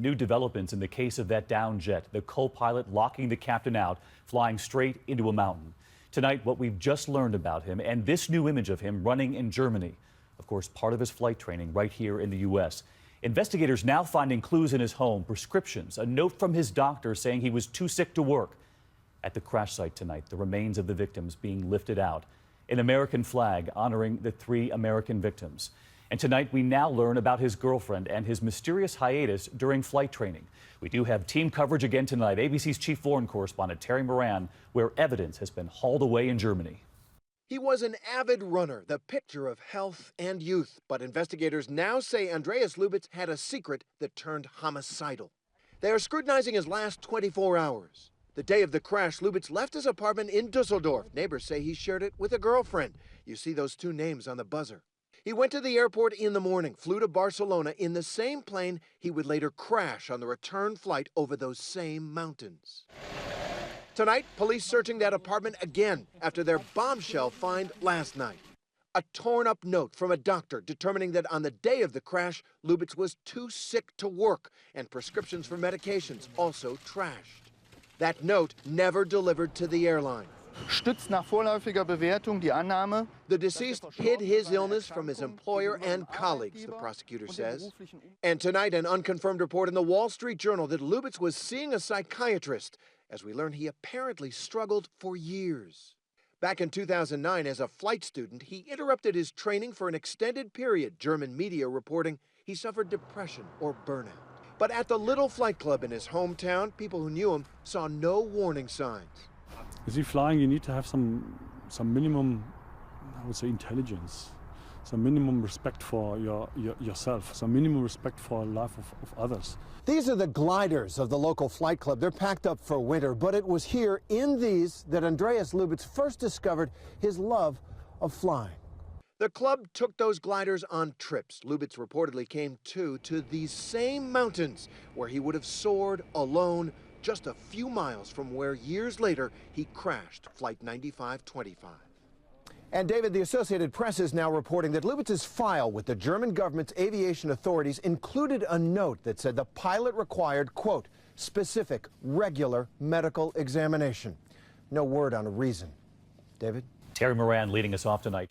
New developments in the case of that downed jet, the co-pilot locking the captain out, flying straight into a mountain. Tonight, what we've just learned about him and this new image of him running in Germany. Of course, part of his flight training right here in the U.S. Investigators now finding clues in his home, prescriptions, a note from his doctor saying he was too sick to work. At the crash site tonight, the remains of the victims being lifted out. An American flag honoring the 3 American victims. And tonight, we now learn about his girlfriend and his mysterious hiatus during flight training. We do have team coverage again tonight. ABC's chief foreign correspondent, Terry Moran, where evidence has been hauled away in Germany. He was an avid runner, the picture of health and youth. But investigators now say Andraes Lubitz had a secret that turned homicidal. They are scrutinizing his last 24 hours. The day of the crash, Lubitz left his apartment in Dusseldorf. Neighbors say he shared it with a girlfriend. You see those 2 names on the buzzer. He went to the airport in the morning, flew to Barcelona in the same plane he would later crash on the return flight over those same mountains. Tonight, police searching that apartment again after their bombshell find last night. A torn-up note from a doctor determining that on the day of the crash, Lubitz was too sick to work, and prescriptions for medications also trashed. That note never delivered to the airline. Stützt nach vorläufiger Bewertung die Annahme. The deceased hid his illness from his employer and colleagues, the prosecutor says. And tonight, an unconfirmed report in the Wall Street Journal that Lubitz was seeing a psychiatrist. As we learn, he apparently struggled for years. Back in 2009, as a flight student, he interrupted his training for an extended period. German media reporting he suffered depression or burnout. But at the little flight club in his hometown, people who knew him saw no warning signs. As you flying, you need to have some minimum, I would say, intelligence, some minimum respect for yourself, some minimum respect for the life of others. These are the gliders of the local flight club. They're packed up for winter, but it was here in these that Andraes Lubitz first discovered his love of flying. The club took those gliders on trips. Lubitz reportedly came to these same mountains where he would have soared alone just a few miles from where years later he crashed Flight 9525. And David, the Associated Press is now reporting that Lubitz's file with the German government's aviation authorities included a note that said the pilot required, quote, specific, regular medical examination. No word on a reason. David? Terry Moran leading us off tonight.